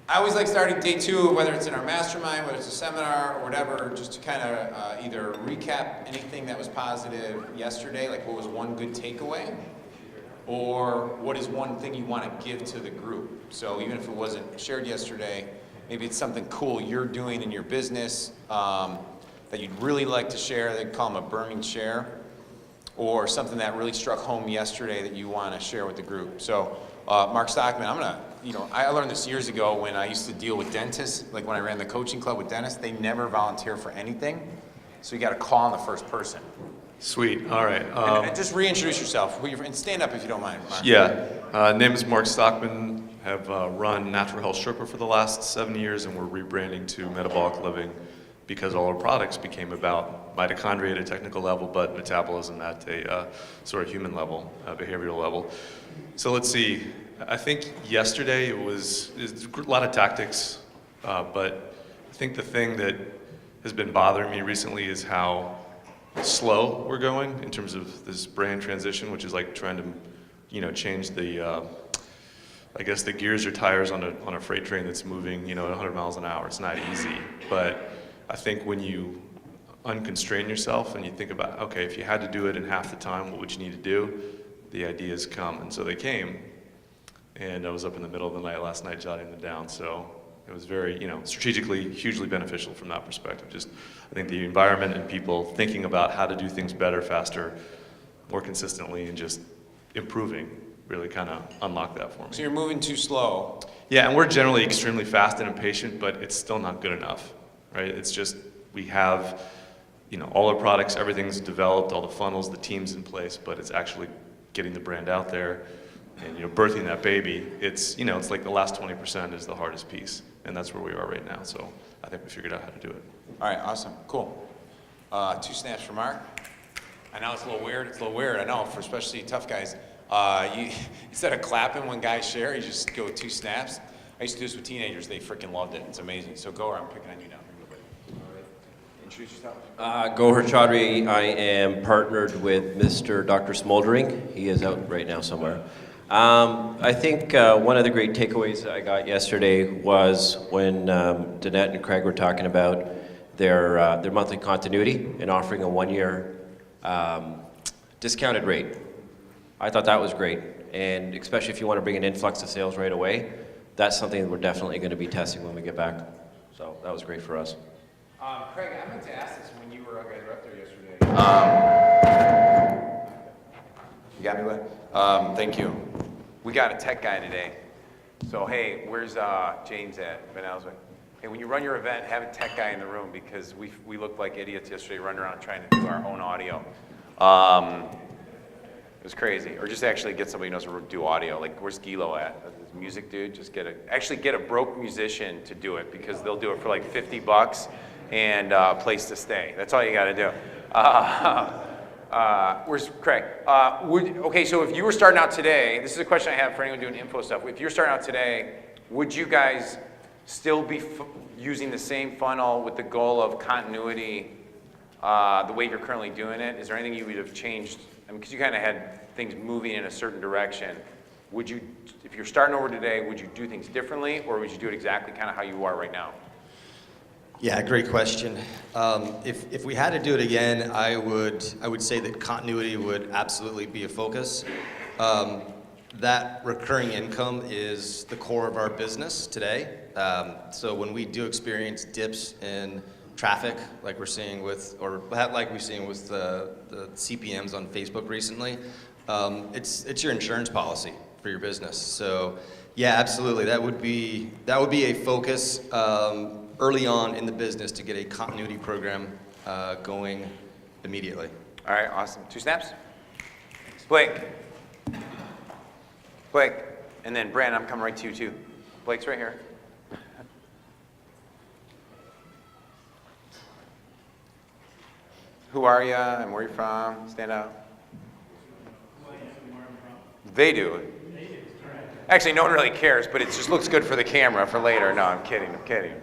I always like starting day two, whether it's in our mastermind, whether it's a seminar or whatever, just to kind of either recap anything that was positive yesterday, like what was one good takeaway, or what is one thing you want to give to the group. So even if it wasn't shared yesterday, maybe it's something cool you're doing in your business that you'd really like to share. They call them a burning share, or something that really struck home yesterday that you want to share with the group. So Mark Stockman, I learned this years ago when I used to deal with dentists, like when I ran the coaching club with dentists, they never volunteer for anything. So you got to call on the first person. Sweet, all right. And just reintroduce yourself, and stand up if you don't mind, Mark. Yeah, name is Mark Stockman. Have run Natural Health Sherpa for the last 7 years, and we're rebranding to Metabolic Living because all our products became about mitochondria at a technical level, but metabolism at a sort of human level, behavioral level. So let's see, I think yesterday it was a lot of tactics, but I think the thing that has been bothering me recently is how slow we're going in terms of this brand transition, which is like trying to, change the, I guess the gears or tires on a freight train that's moving, at 100 miles an hour. It's not easy, but I think when you unconstrain yourself and you think about, okay, if you had to do it in half the time, what would you need to do? The ideas come, and so they came. And I was up in the middle of the night last night jotting them down, so it was very, strategically hugely beneficial from that perspective. Just, I think the environment and people thinking about how to do things better, faster, more consistently, and just improving really kind of unlocked that for me. So you're moving too slow. Yeah, and we're generally extremely fast and impatient, but it's still not good enough, right? It's just, we have, all our products, everything's developed, all the funnels, the team's in place, but it's actually getting the brand out there and, birthing that baby. It's, it's like the last 20% is the hardest piece, and that's where we are right now. So I think we figured out how to do it. All right, awesome, cool. 2 snaps for Mark. I know it's a little weird, I know, for especially tough guys. Instead of clapping when guys share, you just go with 2 snaps. I used to do this with teenagers. They freaking loved it. It's amazing. So go, I'm picking on you now. All right. Introduce yourself. Gohar Chaudhry. I am partnered with Mr. Dr. Smoldering. He is out right now somewhere. I think one of the great takeaways I got yesterday was when Danette and Craig were talking about their monthly continuity and offering a 1-year discounted rate. I thought that was great, and especially if you want to bring an influx of sales right away, that's something that we're definitely going to be testing when we get back. So that was great for us. Craig, I meant to ask this when you were up there yesterday. You got me, bud? Thank you. We got a tech guy today. So, hey, where's James at? Van Elswick. Hey, when you run your event, have a tech guy in the room because we looked like idiots yesterday running around trying to do our own audio. It was crazy. Or just actually get somebody who knows how to do audio. Like, where's Gilo at? This music dude. Just get a broke musician to do it because they'll do it for like $50 and a place to stay. That's all you got to do. Where's Craig? Okay, so if you were starting out today, this is a question I have for anyone doing info stuff. If you're starting out today, would you guys still be using the same funnel with the goal of continuity the way you're currently doing it? Is there anything you would have changed? I mean, because you kind of had things moving in a certain direction. Would you, if you're starting over today, would you do things differently, or would you do it exactly kind of how you are right now? Yeah, great question. If we had to do it again, I would say that continuity would absolutely be a focus. That recurring income is the core of our business today. So when we do experience dips in traffic, like we're seeing with, or like we've seen with the CPMs on Facebook recently, it's your insurance policy for your business. So yeah, absolutely, that would be a focus early on in the business to get a continuity program going immediately. All right, awesome. 2 snaps. Blake, and then Brandon, I'm coming right to you too. Blake's right here. Who are you and where are you from? Stand up. They do. Actually, no one really cares, but it just looks good for the camera for later. No, I'm kidding. Okay.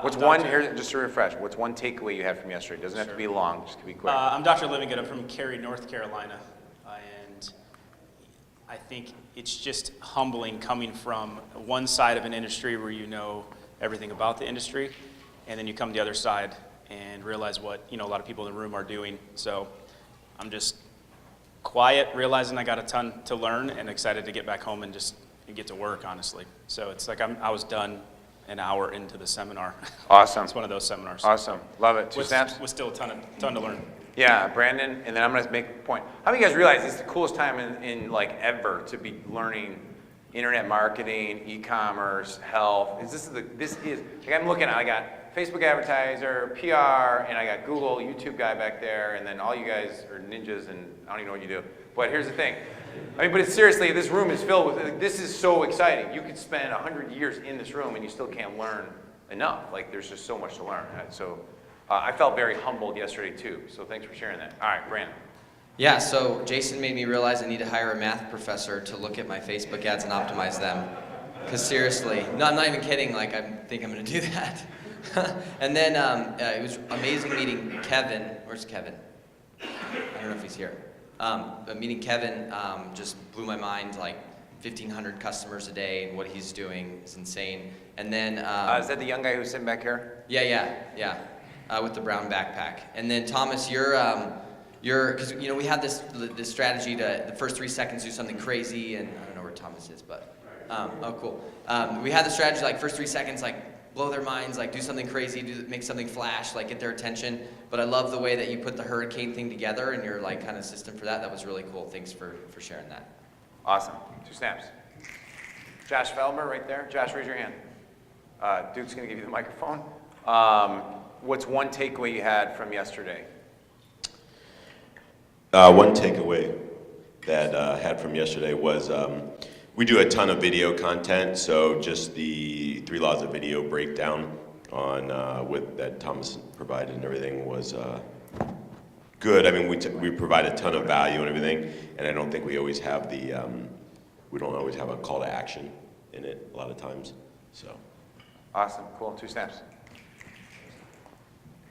What's one, here, just to refresh, what's one takeaway you had from yesterday? It doesn't have to be long, just to be quick. I'm Dr. Livingood. I'm from Cary, North Carolina. And I think it's just humbling coming from one side of an industry where you know everything about the industry, and then you come to the other side and realize what, you know, a lot of people in the room are doing. So I'm just quiet, realizing I got a ton to learn, and excited to get back home and just get to work, honestly. So it's like I was done an hour into the seminar. Awesome. It's one of those seminars. Awesome. Love it. Two snaps? Was still a ton to learn. Yeah, Brandon, and then I'm gonna make a point. How many of you guys realize this is the coolest time in like ever to be learning internet marketing, e-commerce, health? This is like I'm looking at, I got Facebook advertiser, PR, and I got Google, YouTube guy back there, and then all you guys are ninjas and I don't even know what you do. But here's the thing. I mean, but it's seriously, this room is filled with, like, this is so exciting. You could spend 100 years in this room and you still can't learn enough. Like, there's just so much to learn. So I felt very humbled yesterday too. So thanks for sharing that. All right, Brandon. Yeah, so Jason made me realize I need to hire a math professor to look at my Facebook ads and optimize them. Because seriously, no, I'm not even kidding, like I think I'm gonna do that. And then it was amazing meeting Kevin. Where's Kevin? I don't know if he's here. But meeting Kevin just blew my mind, like 1,500 customers a day, and what he's doing is insane. And then Is that the young guy who's sitting back here? Yeah, with the brown backpack. And then Thomas, you're, because you know we had this strategy to the first 3 seconds do something crazy, and I don't know where Thomas is, but oh cool. We had the strategy like first 3 seconds, like blow their minds, like do something crazy, make something flash, like get their attention. But I love the way that you put the hurricane thing together and your like kind of system for that. That was really cool. Thanks for sharing that. Awesome. 2 snaps. Josh Feldmer right there. Josh, raise your hand. Duke's gonna give you the microphone. What's one takeaway you had from yesterday? One takeaway that I had from yesterday was we do a ton of video content, so just the 3 laws of video breakdown on that Thomas provided and everything was good. I mean, we provide a ton of value and everything, and I don't think we always have we don't always have a call to action in it a lot of times. So. Awesome. Cool. 2 snaps.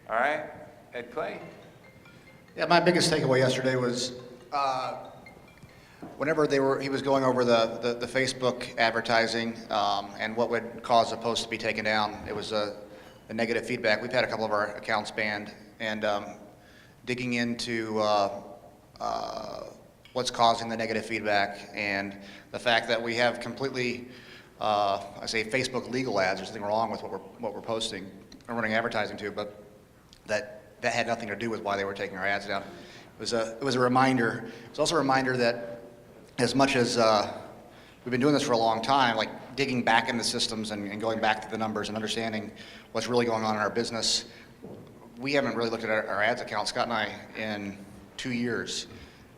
All right. Ed Clay. Yeah, my biggest takeaway yesterday was whenever he was going over the Facebook advertising and what would cause a post to be taken down, it was the negative feedback. We've had a couple of our accounts banned, and digging into what's causing the negative feedback and the fact that we have completely, I say Facebook legal ads. There's nothing wrong with what we're posting or running advertising to, but that had nothing to do with why they were taking our ads down. It was a reminder. It's also a reminder that as much as we've been doing this for a long time, like digging back in the systems and going back to the numbers and understanding what's really going on in our business, we haven't really looked at our ads account, Scott and I, in 2 years.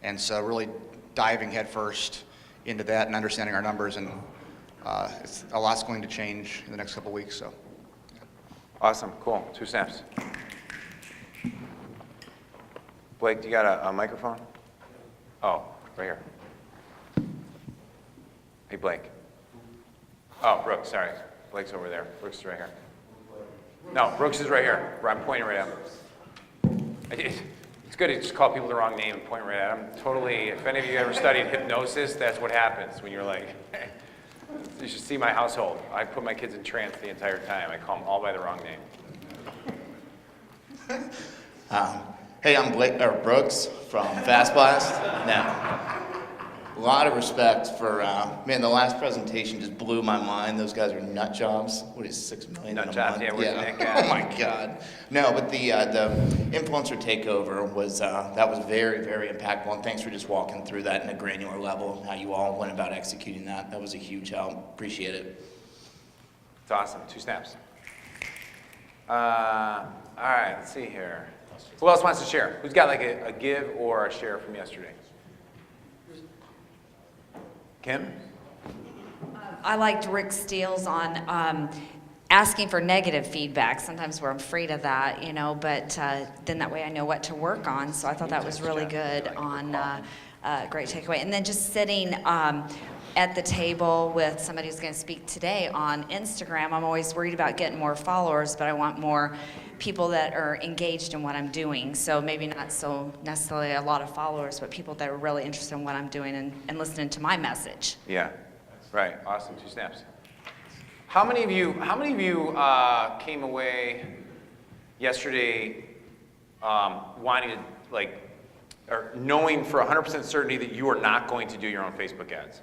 And so really diving headfirst into that and understanding our numbers, and a lot's going to change in the next couple of weeks. So. Awesome. Cool. 2 snaps. Blake, do you got a microphone? Oh, right here. Hey, Blake. Oh, Brooks, sorry. Blake's over there. Brooks is right here. No, Brooks is right here. I'm pointing right at him. It's good to just call people the wrong name and point right at them. Totally, if any of you ever studied hypnosis, that's what happens when you're like, hey, you should see my household. I put my kids in trance the entire time. I call them all by the wrong name. Hey, I'm Brooks from Fast Blast. Now, a lot of respect for, man, the last presentation just blew my mind. Those guys are nut jobs. What is $6 million Nut in a jobs, month? yeah, where's that guy? Oh my God. No, but the influencer takeover was, that was very, very impactful. And thanks for just walking through that in a granular level, how you all went about executing that. That was a huge help. Appreciate it. It's awesome. 2 snaps. All right, let's see here. Who else wants to share? Who's got like a give or a share from yesterday? Kim? I liked Rick Steele's on asking for negative feedback. Sometimes we're afraid of that, you know, but then that way I know what to work on. So I thought that was really good on great takeaway. And then just sitting at the table with somebody who's going to speak today on Instagram. I'm always worried about getting more followers, but I want more people that are engaged in what I'm doing. So maybe not so necessarily a lot of followers, but people that are really interested in what I'm doing and listening to my message. Yeah, right. Awesome. 2 snaps. How many of you came away yesterday wanting to, like, or knowing for 100% certainty that you are not going to do your own Facebook ads?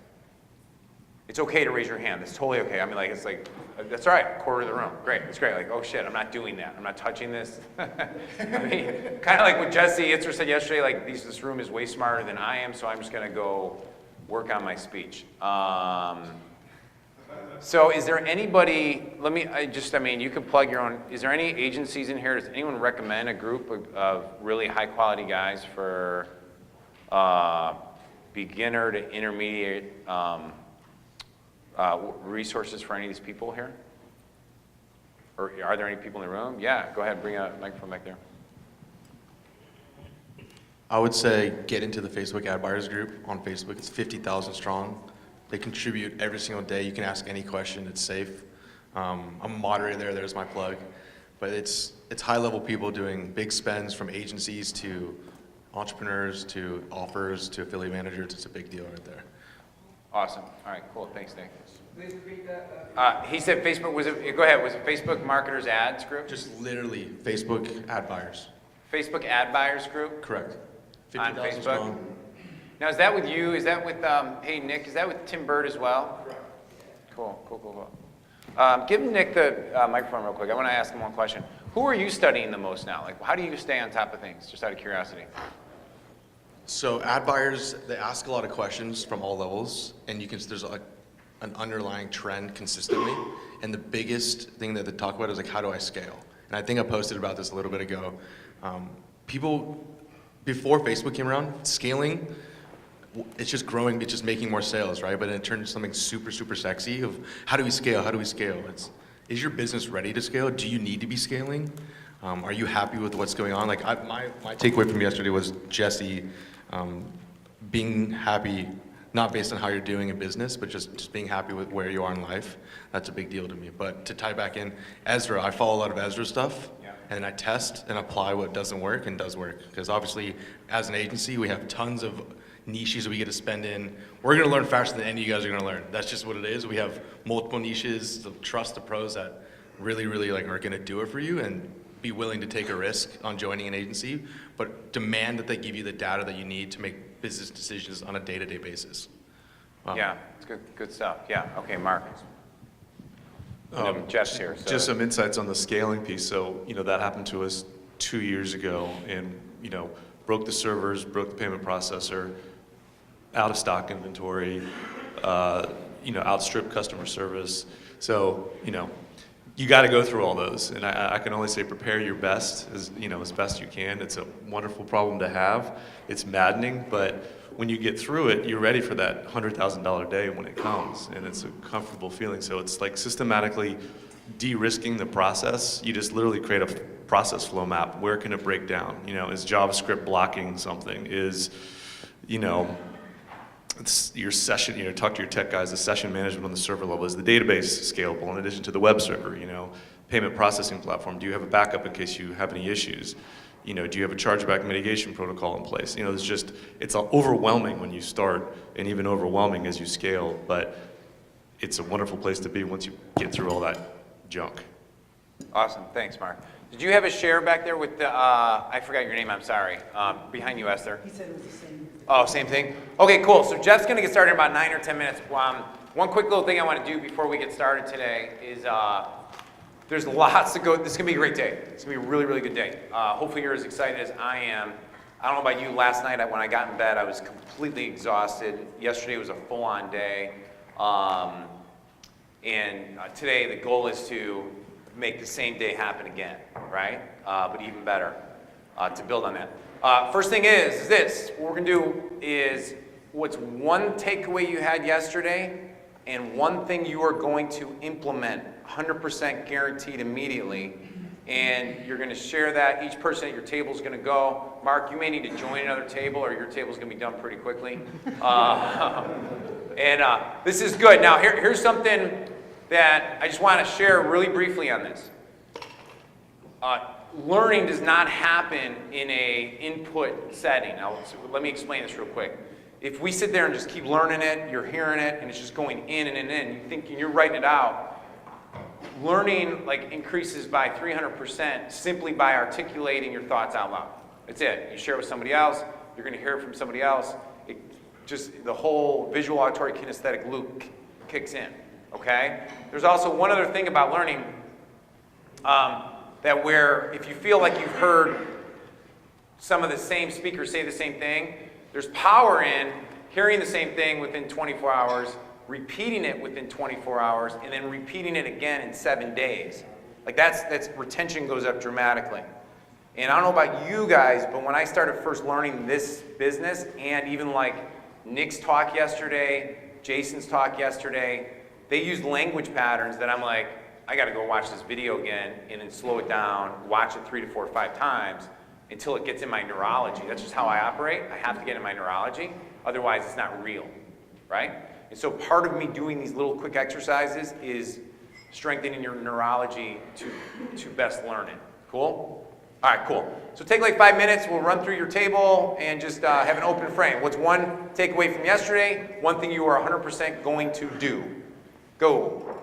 It's okay to raise your hand. It's totally okay. I mean, like, it's like, that's all right, quarter of the room. Great, it's great. Like, oh shit, I'm not doing that. I'm not touching this. I mean, kind of like what Jesse Itzer said yesterday, like, this room is way smarter than I am, so I'm just gonna go work on my speech. So is there anybody, you can plug your own, is there any agencies in here? Does anyone recommend a group of really high quality guys for beginner to intermediate resources for any of these people here? Or are there any people in the room? Yeah, go ahead, bring a microphone back there. I would say get into the Facebook Ad Buyers group on Facebook. It's 50,000 strong. They contribute every single day. You can ask any question. It's safe. I'm a moderator there. There's my plug. But it's high-level people doing big spends, from agencies to entrepreneurs to offers to affiliate managers. It's a big deal right there. Awesome. All right, cool. Thanks, Nick. He said Facebook, go ahead, was it Facebook Marketers Ads Group? Just literally Facebook Ad Buyers. Facebook Ad Buyers Group? Correct. On 50,000 Facebook? strong. Now, is that with you? Is that with, hey, Nick, is that with Tim Bird as well? Correct. Cool. Give Nick the microphone real quick. I want to ask him one question. Who are you studying the most now? Like, how do you stay on top of things, just out of curiosity? So ad buyers, they ask a lot of questions from all levels, and there's an underlying trend consistently. And the biggest thing that they talk about is like, how do I scale? And I think I posted about this a little bit ago. People, before Facebook came around, scaling, it's just growing, it's just making more sales, right? But it turned into something super, super sexy of how do we scale? How do we scale? Is your business ready to scale? Do you need to be scaling? Are you happy with what's going on? Like my takeaway from yesterday was Jesse being happy, not based on how you're doing in business, but just being happy with where you are in life. That's a big deal to me. But to tie back in, Ezra, I follow a lot of Ezra stuff. Yeah. And I test and apply what doesn't work and does work. Because obviously, as an agency, we have tons of niches that we get to spend in. We're going to learn faster than any of you guys are going to learn. That's just what it is. We have multiple niches, so trust the pros that really, really are going to do it for you, and be willing to take a risk on joining an agency, but demand that they give you the data that you need to make business decisions on a day-to-day basis. Yeah, it's good stuff. Yeah, okay, Mark. Jeff's here. So. Just some insights on the scaling piece. So, that happened to us 2 years ago, and, broke the servers, broke the payment processor, out of stock inventory, outstripped customer service. So, you got to go through all those, and I can only say prepare your best as best you can. It's a wonderful problem to have. It's maddening, but when you get through it, you're ready for that $100,000 day when it comes, and it's a comfortable feeling. So it's like systematically de-risking the process. You just literally create a process flow map. Where can it break down? Is JavaScript blocking something? Is, it's your session, talk to your tech guys, the session management on the server level. Is the database scalable in addition to the web server? Payment processing platform. Do you have a backup in case you have any issues? Do you have a chargeback mitigation protocol in place? It's overwhelming when you start, and even overwhelming as you scale, but it's a wonderful place to be once you get through all that junk. Awesome, thanks, Mark. Did you have a share back there with the, I forgot your name, I'm sorry. Behind you, Esther. He said it was the same. Oh, same thing? Okay, cool. So Jeff's going to get started in about 9 or 10 minutes. One quick little thing I want to do before we get started today is there's lots to go. This is going to be a great day. It's going to be a really, really good day. Hopefully you're as excited as I am. I don't know about you, last night when I got in bed, I was completely exhausted. Yesterday was a full-on day. And today the goal is to make the same day happen again, right? But even better, to build on that. First thing is this. What we're going to do is, what's one takeaway you had yesterday and one thing you are going to implement 100% guaranteed immediately, and you're going to share that. Each person at your table is going to go. Mark, you may need to join another table, or your table is going to be done pretty quickly. And this is good. Now, here's something that I just want to share really briefly on this. Learning does not happen in a input setting. Now, let me explain this real quick. If we sit there and just keep learning it, you're hearing it, and it's just going in and in, you think you're writing it out, learning like increases by 300% simply by articulating your thoughts out loud. That's it. You share it with somebody else, you're going to hear it from somebody else. It just the whole visual, auditory, kinesthetic loop kicks in. Okay? There's also one other thing about learning that where if you feel like you've heard some of the same speakers say the same thing, there's power in hearing the same thing within 24 hours, repeating it within 24 hours, and then repeating it again in 7 days. Like that's retention goes up dramatically. And I don't know about you guys, but when I started first learning this business, and even like Nick's talk yesterday, Jason's talk yesterday, they used language patterns that I'm like, I got to go watch this video again and then slow it down, watch it 3 to 4 or 5 times until it gets in my neurology. That's just how I operate. I have to get in my neurology, otherwise it's not real, right? And so part of me doing these little quick exercises is strengthening your neurology to best learn it. Cool? All right, cool. So take like 5 minutes, we'll run through your table and just have an open frame. What's one takeaway from yesterday? One thing you are 100% going to do. Go.